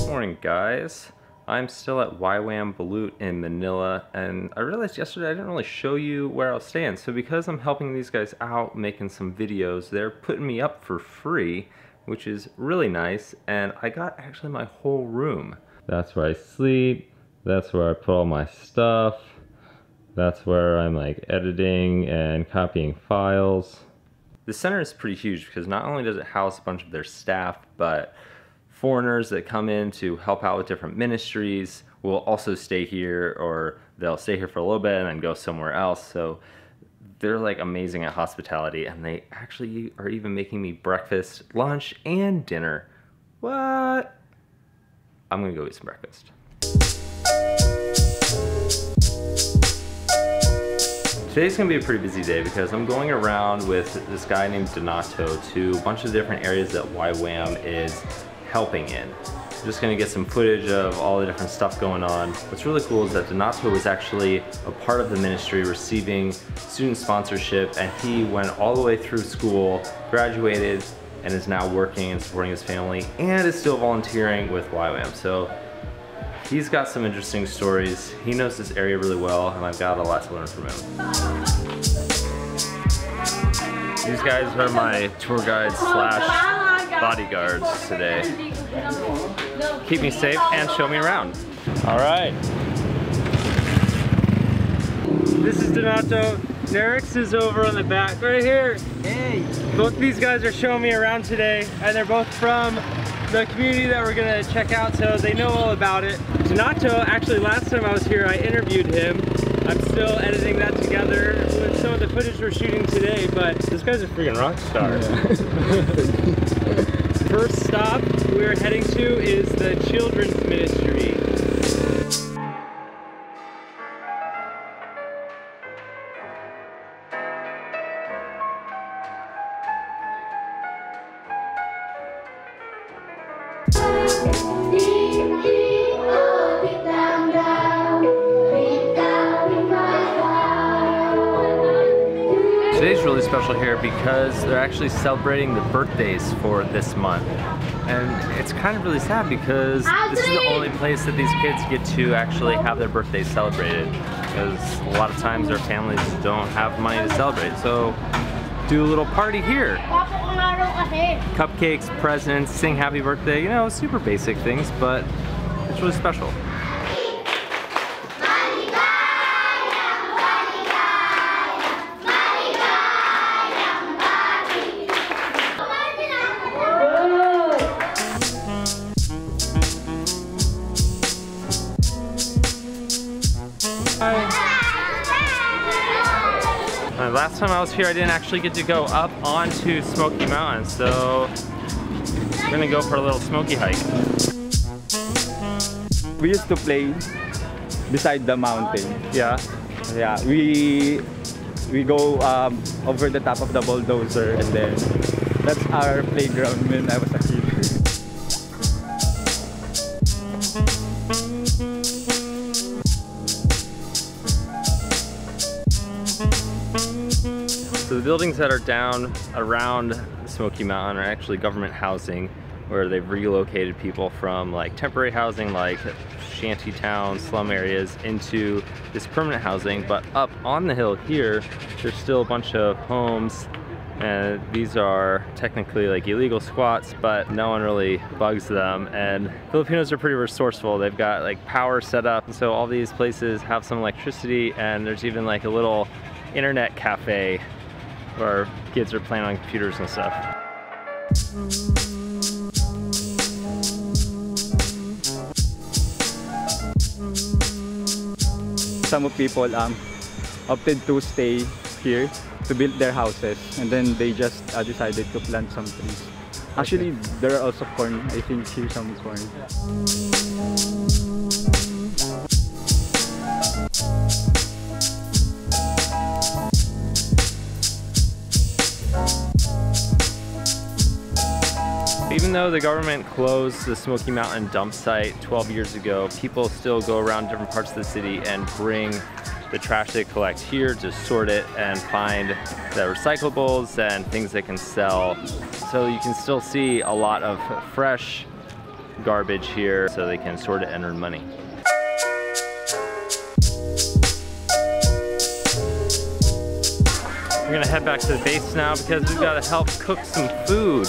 Morning guys, I'm still at YWAM Balut in Manila, and I realized yesterday I didn't really show you where I'll stand. So because I'm helping these guys out making some videos, they're putting me up for free, which is really nice, and I got actually my whole room. That's where I sleep, that's where I put all my stuff, that's where I'm like editing and copying files. The center is pretty huge because not only does it house a bunch of their staff, but foreigners that come in to help out with different ministries will also stay here, or they'll stay here for a little bit and then go somewhere else. So they're like amazing at hospitality, and they actually are even making me breakfast, lunch, and dinner. What? I'm gonna go eat some breakfast. Today's gonna be a pretty busy day because I'm going around with this guy named Donato to a bunch of different areas that YWAM is helping in. I'm just gonna get some footage of all the different stuff going on. What's really cool is that Donato was actually a part of the ministry receiving student sponsorship, and he went all the way through school, graduated, and is now working and supporting his family, and is still volunteering with YWAM. So he's got some interesting stories. He knows this area really well, and I've got a lot to learn from him. These guys are my tour guides slash bodyguards today. Keep me safe and show me around. All right. This is Donato. Nerix is over on the back right here. Hey. Both these guys are showing me around today, and they're both from the community that we're gonna check out, so they know all about it. Donato, actually last time I was here, I interviewed him. I'm still editing that together with some of the footage we're shooting today, but this guy's a freaking rock star. Yeah. First stop we're heading to is the children's ministry. Today's really special here because they're actually celebrating the birthdays for this month. And it's kind of really sad because this is the only place that these kids get to actually have their birthdays celebrated. Because a lot of times their families don't have money to celebrate. So do a little party here. Cupcakes, presents, sing happy birthday, you know, super basic things, but it's really special. Last time I was here, I didn't actually get to go up onto Smoky Mountain, so we're gonna go for a little smoky hike. We used to play beside the mountain. Yeah. Yeah. We go over the top of the bulldozer, and then that's our playground when I was a kid. So the buildings that are down around the Smoky Mountain are actually government housing, where they've relocated people from like temporary housing, like shanty towns, slum areas, into this permanent housing. But up on the hill here, there's still a bunch of homes, and these are technically like illegal squats, but no one really bugs them. And Filipinos are pretty resourceful. They've got like power set up, and so all these places have some electricity, and there's even like a little internet cafe where kids are playing on computers and stuff. Some people opted to stay here to build their houses, and then they just decided to plant some trees. Actually, there are also corn. I think here's some corn. Even though the the government closed the Smoky Mountain dump site 12 years ago, people still go around different parts of the city and bring the trash they collect here to sort it and find the recyclables and things they can sell. So you can still see a lot of fresh garbage here so they can sort it and earn money. We're gonna head back to the base now because we've got to help cook some food.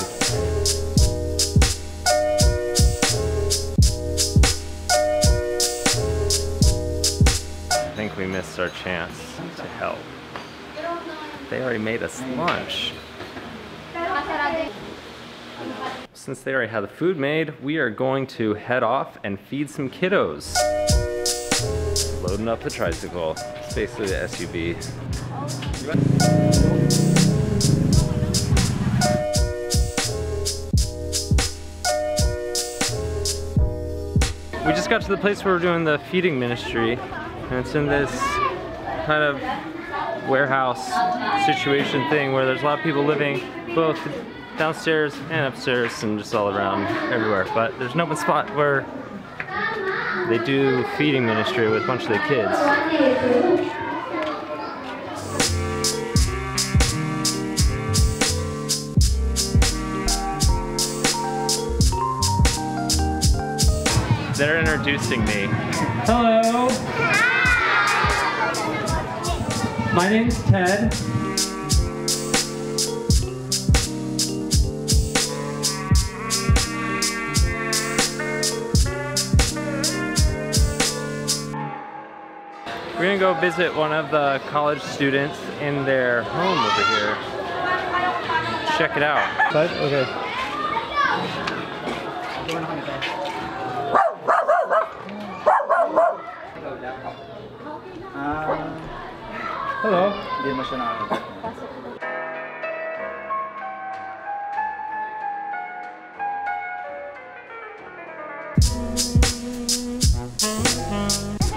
I think we missed our chance to help. They already made us lunch. Since they already had the food made, we are going to head off and feed some kiddos. Loading up the tricycle. It's basically the SUV. We just got to the place where we're doing the feeding ministry, and it's in this kind of warehouse situation thing where there's a lot of people living both downstairs and upstairs and just all around everywhere. But there's an open spot where they do feeding ministry with a bunch of the kids. They're introducing me. Hello. My name's Ted. We're gonna go visit one of the college students in their home over here. Check it out. But, okay. Hello. Hindi mo siya nakakita.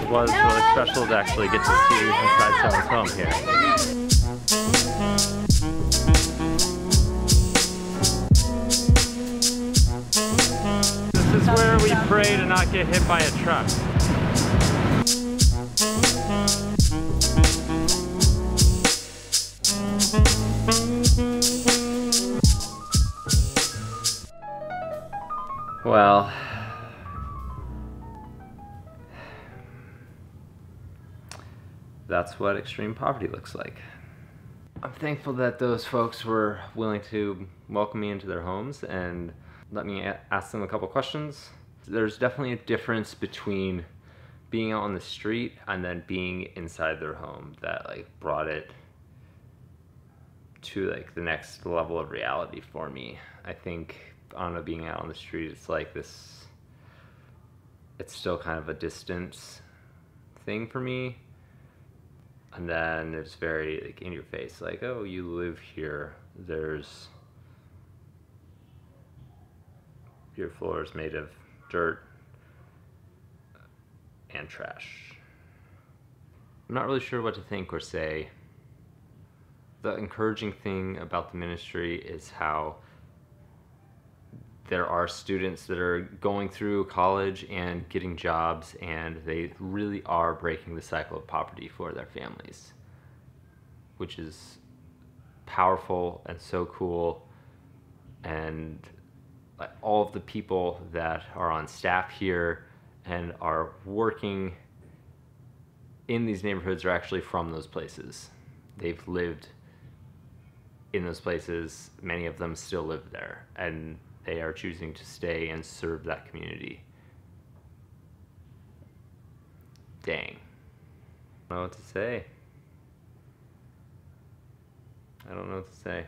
It was really special to actually get to see inside someone's home here. This is where we pray to not get hit by a truck. Well, that's what extreme poverty looks like. I'm thankful that those folks were willing to welcome me into their homes and let me ask them a couple questions. There's definitely a difference between being out on the street and then being inside their home that like brought it to like the next level of reality for me. I think, I don't know, being out on the street, it's like this, it's still kind of a distance thing for me. And then it's very like in your face, like, oh, you live here. There's, your floor is made of dirt and trash. I'm not really sure what to think or say. The encouraging thing about the ministry is how there are students that are going through college and getting jobs, and they really are breaking the cycle of poverty for their families, which is powerful and so cool. And all of the people that are on staff here and are working in these neighborhoods are actually from those places. They've lived in those places. Many of them still live there, and they are choosing to stay and serve that community. Dang. I don't know what to say. I don't know what to say.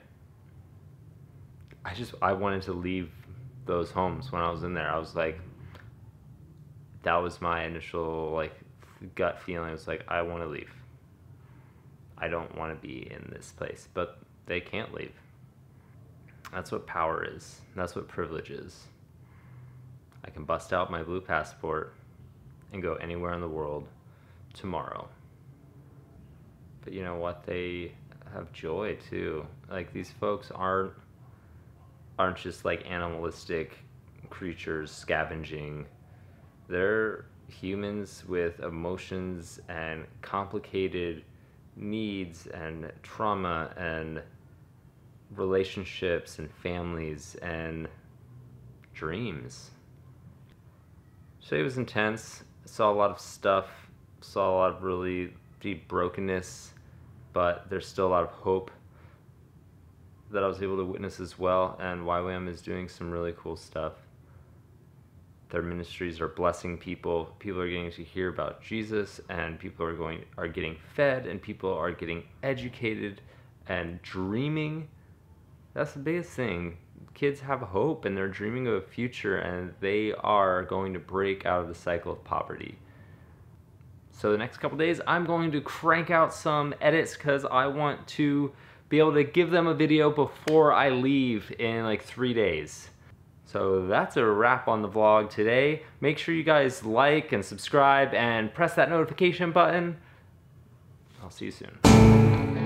I wanted to leave those homes when I was in there. I was like, that was my initial like gut feeling. It was like, I want to leave. I don't want to be in this place, but they can't leave. That's what power is. That's what privilege is. I can bust out my blue passport and go anywhere in the world tomorrow. But you know what? They have joy too. Like, these folks aren't just like animalistic creatures scavenging. They're humans with emotions and complicated needs and trauma and relationships and families and dreams. Today was intense. I saw a lot of stuff, saw a lot of really deep brokenness, but there's still a lot of hope that I was able to witness as well, and YWAM is doing some really cool stuff. Their ministries are blessing people. People are getting to hear about Jesus, and people are getting fed, and people are getting educated and dreaming. That's the biggest thing. Kids have hope, and they're dreaming of a future, and they are going to break out of the cycle of poverty. So the next couple days, I'm going to crank out some edits because I want to be able to give them a video before I leave in like 3 days. So that's a wrap on the vlog today. Make sure you guys like and subscribe and press that notification button. I'll see you soon.